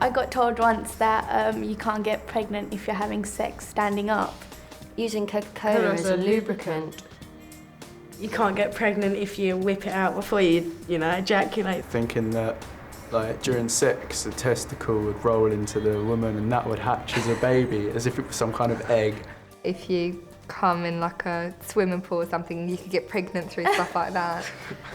I got told once that you can't get pregnant if you're having sex standing up. Using Coca-Cola as a lubricant. You can't get pregnant if you whip it out before you ejaculate. Thinking that, like, during sex, the testicle would roll into the woman and that would hatch as a baby, as if it was some kind of egg. If you come in like a swimming pool or something, you could get pregnant through stuff like that.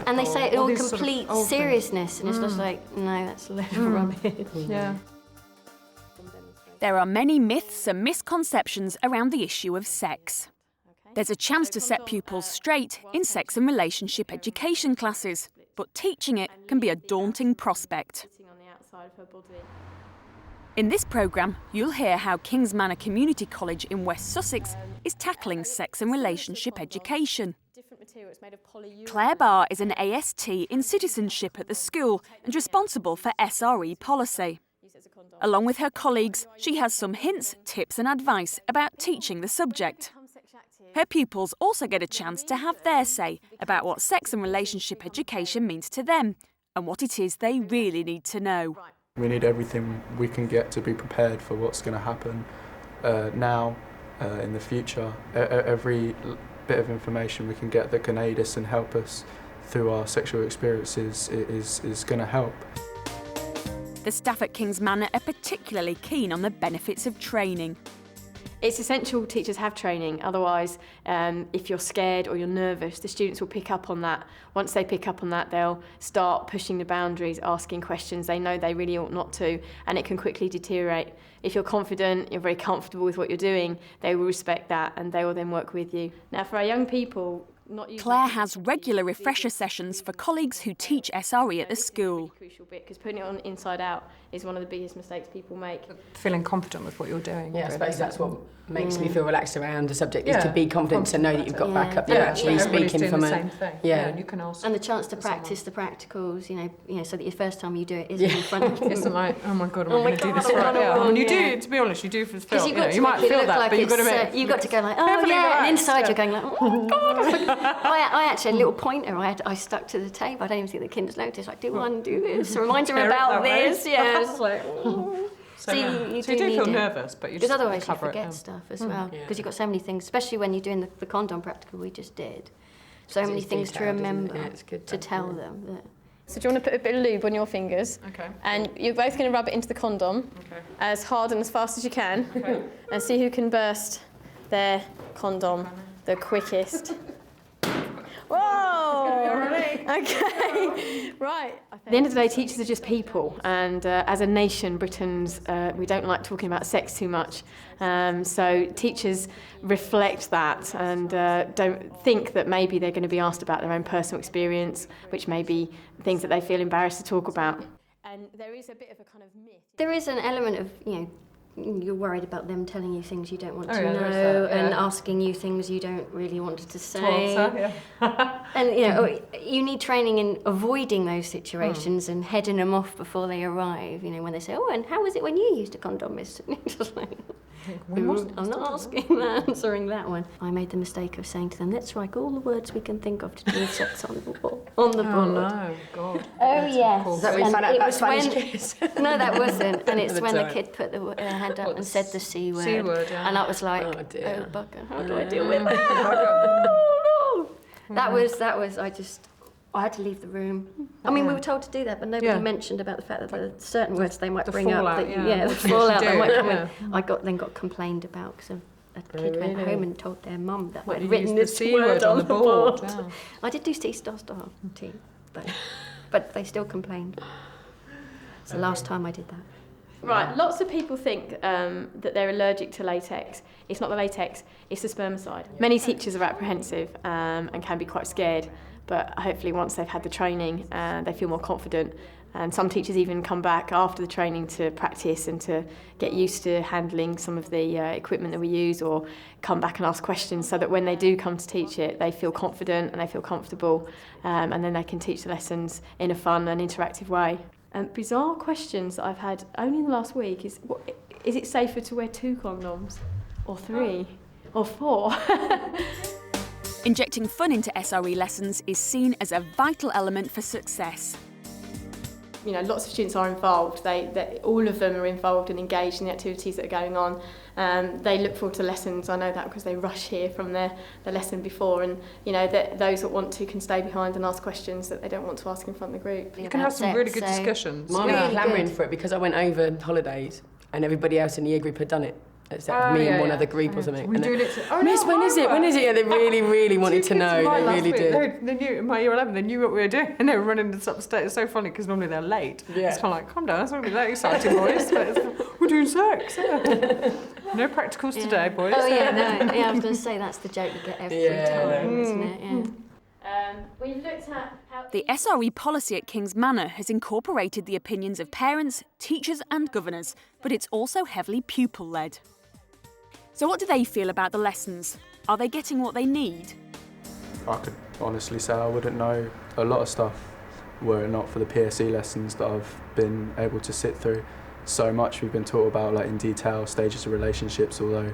And they say it in all complete seriousness, and it's just like, no, that's a load of rubbish. Yeah. There are many myths and misconceptions around the issue of sex. There's a chance to set pupils straight in sex and relationship education classes, but teaching it can be a daunting prospect. In this programme, you'll hear how Kings Manor Community College in West Sussex is tackling sex and relationship education. Claire Barr is an AST in citizenship at the school and responsible for SRE policy. Along with her colleagues, she has some hints, tips and advice about teaching the subject. Her pupils also get a chance to have their say about what sex and relationship education means to them and what it is they really need to know. We need everything we can get to be prepared for what's going to happen now, in the future. Every bit of information we can get that can aid us and help us through our sexual experiences is going to help. The staff at Kings Manor are particularly keen on the benefits of training. It's essential teachers have training, otherwise if you're scared or you're nervous, the students will pick up on that. Once they pick up on that, they'll start pushing the boundaries, asking questions they know they really ought not to, and it can quickly deteriorate. If you're confident, you're very comfortable with what you're doing, they will respect that and they will then work with you. Now for our young people, Claire has regular refresher sessions for colleagues who teach SRE at the school. Crucial bit, because putting it on inside out is one of the biggest mistakes people make. Feeling confident with what you're doing. Yeah, I suppose that's what makes me feel relaxed around the subject, is to be confident, to know that you've got backup, you're actually speaking from the a... same thing. And you can ask. And the chance to practice the practicals, you know, so that your first time you do it isn't in front of them. Isn't like, oh my God, am I going to do this right? Yeah. And you do, to be honest, you do for the film. Because you might feel that, like but you've got to make... You've got to go like, oh yeah, and inside you're going like, oh my God. I actually, a little pointer, I stuck to the tape. I don't even think the kids noticed. Like, do one, do this, remind them about this. Yeah, it's like... So you do feel nervous, but you just otherwise you cover forget stuff as well. Because you've got so many things, especially when you're doing the condom practical we just did. So many things to remember, to tell them. That. So do you want to put a bit of lube on your fingers? Okay. And you're both going to rub it into the condom as hard and as fast as you can, and see who can burst their condom the quickest. Whoa! Okay, right. At the end of the day, teachers are just people, and as a nation, Britons, we don't like talking about sex too much. So teachers reflect that and don't think that maybe they're going to be asked about their own personal experience, which may be things that they feel embarrassed to talk about. And there is a bit of a kind of myth. There is an element of, you're worried about them telling you things you don't want to know and asking you things you don't really want to say. And you need training in avoiding those situations and heading them off before they arrive. When they say, "Oh, and how was it when you used a condom, Miss?" Just like, I'm not answering that one. I made the mistake of saying to them, "Let's write all the words we can think of to do with sex on the board." Oh no, God. Oh yes. Is that when you found out about Spanish kiss? No, that wasn't. And it's when the kid put the hand up and said the C word. C word, yeah. And I was like, oh dear. Bugger, how do I deal with that? Oh, no. That was, I had to leave the room. I mean, we were told to do that, but nobody mentioned about the fact that there are certain words they might bring up. The fallout that might come in. I got complained about because a kid went home and told their mum that I'd written this C word on the board. Yeah. I did do C star T, but they still complained. It's the last time I did that. Right, lots of people think that they're allergic to latex. It's not the latex, it's the spermicide. Many teachers are apprehensive and can be quite scared, but hopefully once they've had the training, they feel more confident. And some teachers even come back after the training to practice and to get used to handling some of the equipment that we use, or come back and ask questions so that when they do come to teach it, they feel confident and they feel comfortable, and then they can teach the lessons in a fun and interactive way. Bizarre questions that I've had only in the last week is it safer to wear 2 condoms or 3 or 4? Injecting fun into SRE lessons is seen as a vital element for success. lots of students are involved. All of them are involved and engaged in the activities that are going on. They look forward to lessons. I know that because they rush here from the lesson before, and those that want to can stay behind and ask questions that they don't want to ask in front of the group. You can have some really good discussions. Mine was clamouring for it because I went over holidays and everybody else in the year group had done it. Except me and one other group or something. We're doing it. Miss, when is it? When is it? Yeah, they really wanted to know. They really did. They knew, in my year 11, they knew what we were doing, and they were running this upstairs. It's so funny because normally they're late. Yeah. It's kind of like, calm down, it's not really that exciting, boys. But we're doing sex. Yeah. No practicals today, boys. Oh yeah, no. Yeah, I was going to say that's the joke you get every time, isn't it? Yeah. We've looked at how The SRE policy at King's Manor has incorporated the opinions of parents, teachers and governors, but it's also heavily pupil-led. So what do they feel about the lessons? Are they getting what they need? I could honestly say I wouldn't know a lot of stuff were it not for the PSE lessons that I've been able to sit through. So much we've been taught about, like in detail, stages of relationships, although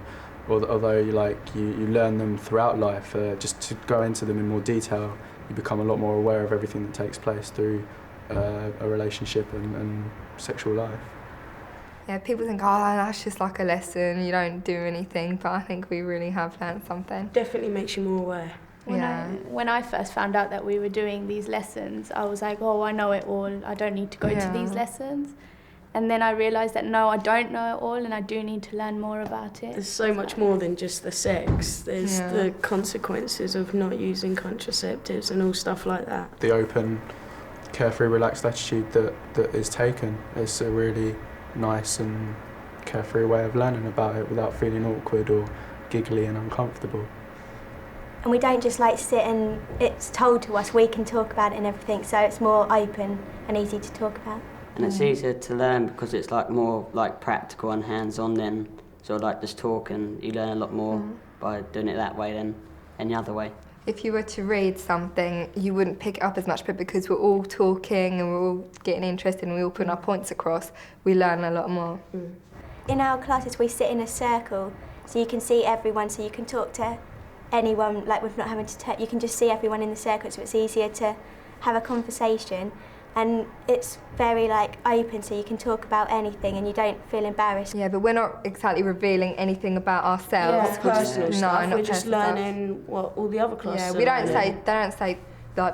you learn them throughout life, just to go into them in more detail, you become a lot more aware of everything that takes place through a relationship and sexual life. Yeah, people think, oh, that's just like a lesson, you don't do anything, but I think we really have learned something. Definitely makes you more aware. When I first found out that we were doing these lessons, I was like, oh, I know it all, I don't need to go to these lessons. And then I realised that no, I don't know it all and I do need to learn more about it. There's so much more than just the sex. There's the consequences of not using contraceptives and all stuff like that. The open, carefree, relaxed attitude that is taken is a really nice and carefree way of learning about it without feeling awkward or giggly and uncomfortable. And we don't just sit and it's told to us, we can talk about it and everything, so it's more open and easy to talk about. And it's easier to learn because it's more practical and hands-on than just talk, and you learn a lot more by doing it that way than any other way. If you were to read something, you wouldn't pick it up as much, but because we're all talking and we're all getting interested and we're all putting our points across, we learn a lot more. In our classes we sit in a circle, so you can see everyone, so you can talk to anyone, with not having to you can just see everyone in the circle, so it's easier to have a conversation. And it's very open, so you can talk about anything and you don't feel embarrassed. Yeah, but we're not exactly revealing anything about ourselves. Personal stuff. Not we're just learning what all the other classes they don't say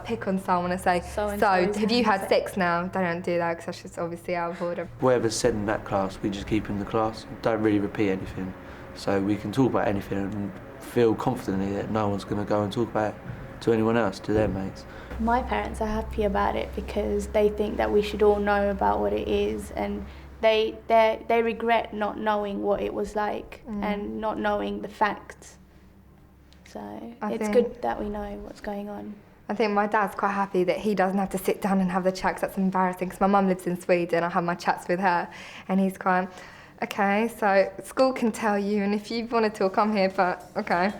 pick on someone and say, so have you had sex now? They don't do that because that's just obviously out of order. Whatever's said in that class, we just keep in the class. Don't really repeat anything. So we can talk about anything and feel confidently that no one's going to go and talk about it to anyone else, to their mates. My parents are happy about it because they think that we should all know about what it is, and they regret not knowing what it was like and not knowing the facts. So it's good that we know what's going on. I think my dad's quite happy that he doesn't have to sit down and have the chats. That's embarrassing because my mum lives in Sweden. I have my chats with her, and he's quite, okay, so school can tell you, and if you want to talk, I'm here, but okay.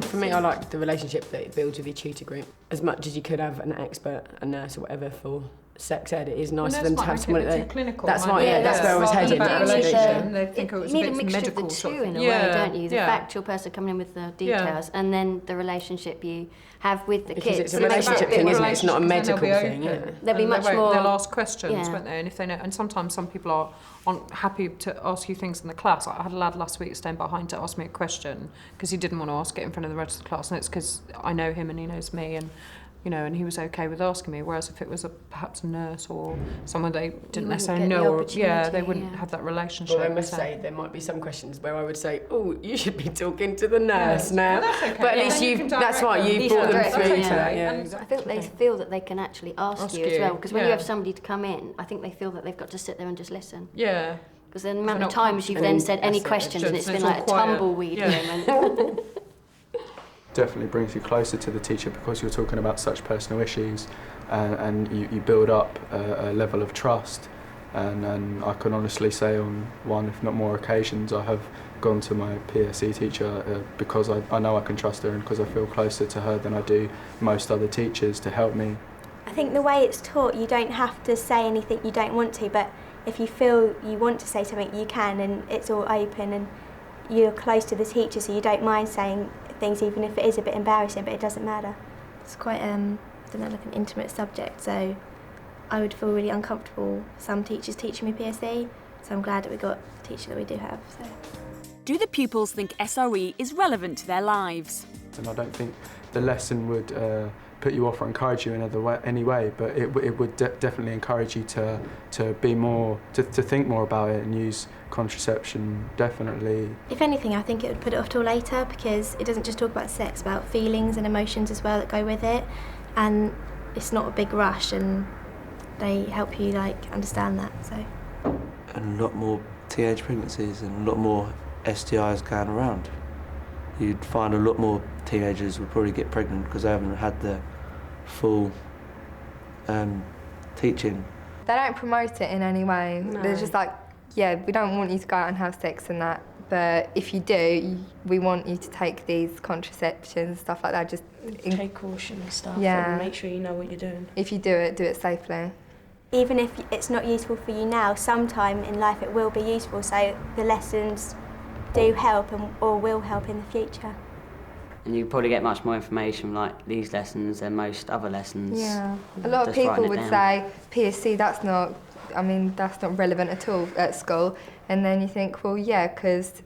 For me, I like the relationship that it builds with your tutor group. As much as you could have an expert, a nurse or whatever for sex ed, it is nice for them to have someone that that's right, that's where I was heading. They think it was a mixture of the two in a way, don't you? The factual person coming in with the details and then the relationship you have with the kids. It's a relationship thing, isn't it? It's not a medical thing. They'll be much more... They'll ask questions, won't they? And if they know, and sometimes some people aren't happy to ask you things in the class. I had a lad last week staying behind to ask me a question because he didn't want to ask it in front of the rest of the class, and it's because I know him and he knows me, and and he was okay with asking me. Whereas if it was perhaps a nurse or someone they didn't necessarily know, or they wouldn't have that relationship. Well, I must say there might be some questions where I would say, "Oh, you should be talking to the nurse now." That's okay. But at least you brought them through to that. I think they feel that they can actually ask you as well, because when you have somebody to come in, I think they feel that they've got to sit there and just listen. Yeah. Because the amount of times you've then said any questions and it's been like a tumbleweed moment. Definitely brings you closer to the teacher because you're talking about such personal issues, and you build up a level of trust, and I can honestly say on one, if not more occasions, I have gone to my PSE teacher because I know I can trust her and because I feel closer to her than I do most other teachers to help me. I think the way it's taught, you don't have to say anything you don't want to, but if you feel you want to say something, you can, and it's all open and you're close to the teacher, so you don't mind saying things even if it is a bit embarrassing, but it doesn't matter. It's quite like an intimate subject, so I would feel really uncomfortable some teachers teaching me PSE, so I'm glad that we got the teacher that we do have. So. Do the pupils think SRE is relevant to their lives? And I don't think the lesson would put you off or encourage you in any way, but it would definitely encourage you to be more, to think more about it and use contraception, definitely. If anything, I think it would put it off till later, because it doesn't just talk about sex, about feelings and emotions as well that go with it, and it's not a big rush, and they help you like understand that. So. And a lot more teenage pregnancies and a lot more STIs going around. You'd find a lot more teenagers would probably get pregnant because they haven't had the full teaching. They don't promote it in any way. No. They're just like, yeah, we don't want you to go out and have sex and that, but if you do, we want you to take these contraceptions, stuff like that. Just take caution and stuff, yeah. And make sure you know what you're doing. If you do it safely. Even if it's not useful for you now, sometime in life it will be useful, so the lessons do help or will help in the future. And you probably get much more information like these lessons than most other lessons. Yeah. A lot of people would say, PSC, that's not relevant at all at school. And then you think, well, yeah, because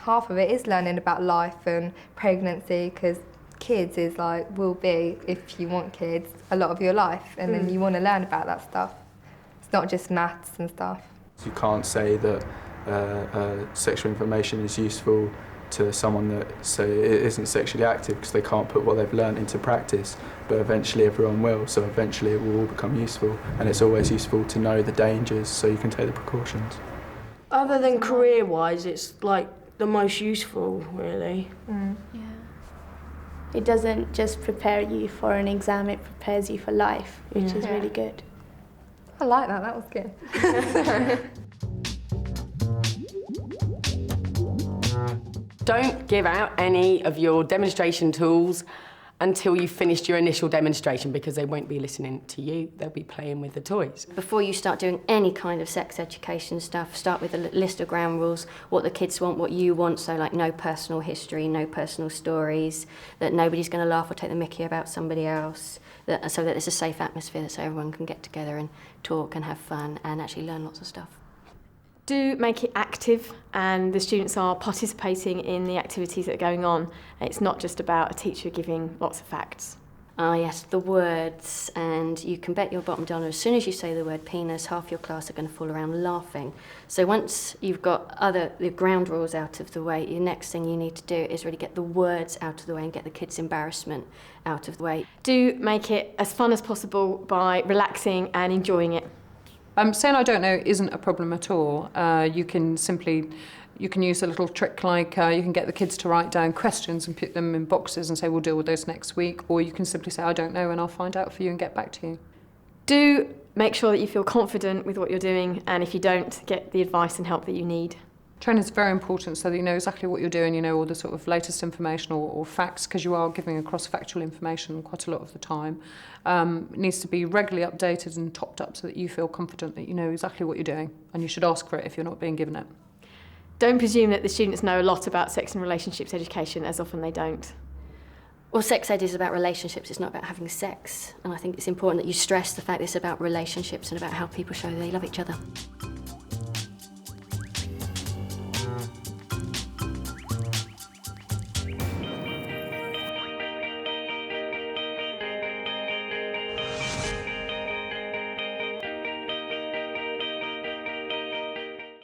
half of it is learning about life and pregnancy, because kids is like, will be, if you want kids, a lot of your life. And then you want to learn about that stuff. It's not just maths and stuff. You can't say that sexual information is useful to someone that isn't sexually active because they can't put what they've learned into practice, but eventually everyone will, so eventually it will all become useful, and it's always useful to know the dangers so you can take the precautions. Other than career-wise, it's like the most useful, really. Yeah. It doesn't just prepare you for an exam, it prepares you for life, which is really good. I like that, that was good. Don't give out any of your demonstration tools until you've finished your initial demonstration, because they won't be listening to you, they'll be playing with the toys. Before you start doing any kind of sex education stuff, start with a list of ground rules, what the kids want, what you want, so like no personal history, no personal stories, that nobody's going to laugh or take the mickey about somebody else, so that it's a safe atmosphere so everyone can get together and talk and have fun and actually learn lots of stuff. Do make it active, and the students are participating in the activities that are going on. It's not just about a teacher giving lots of facts. Ah yes, the words, and you can bet your bottom dollar as soon as you say the word penis, half your class are going to fall around laughing. So once you've got the ground rules out of the way, the next thing you need to do is really get the words out of the way and get the kids' embarrassment out of the way. Do make it as fun as possible by relaxing and enjoying it. Saying I don't know isn't a problem at all. You can use a little trick like you can get the kids to write down questions and put them in boxes and say we'll deal with those next week, or you can simply say I don't know and I'll find out for you and get back to you. Do make sure that you feel confident with what you're doing, and if you don't, get the advice and help that you need. Training is very important so that you know exactly what you're doing, you know all the sort of latest information or facts, because you are giving across factual information quite a lot of the time. It needs to be regularly updated and topped up so that you feel confident that you know exactly what you're doing, and you should ask for it if you're not being given it. Don't presume that the students know a lot about sex and relationships education, as often they don't. Well, sex ed is about relationships, it's not about having sex. And I think it's important that you stress the fact that it's about relationships and about how people show they love each other.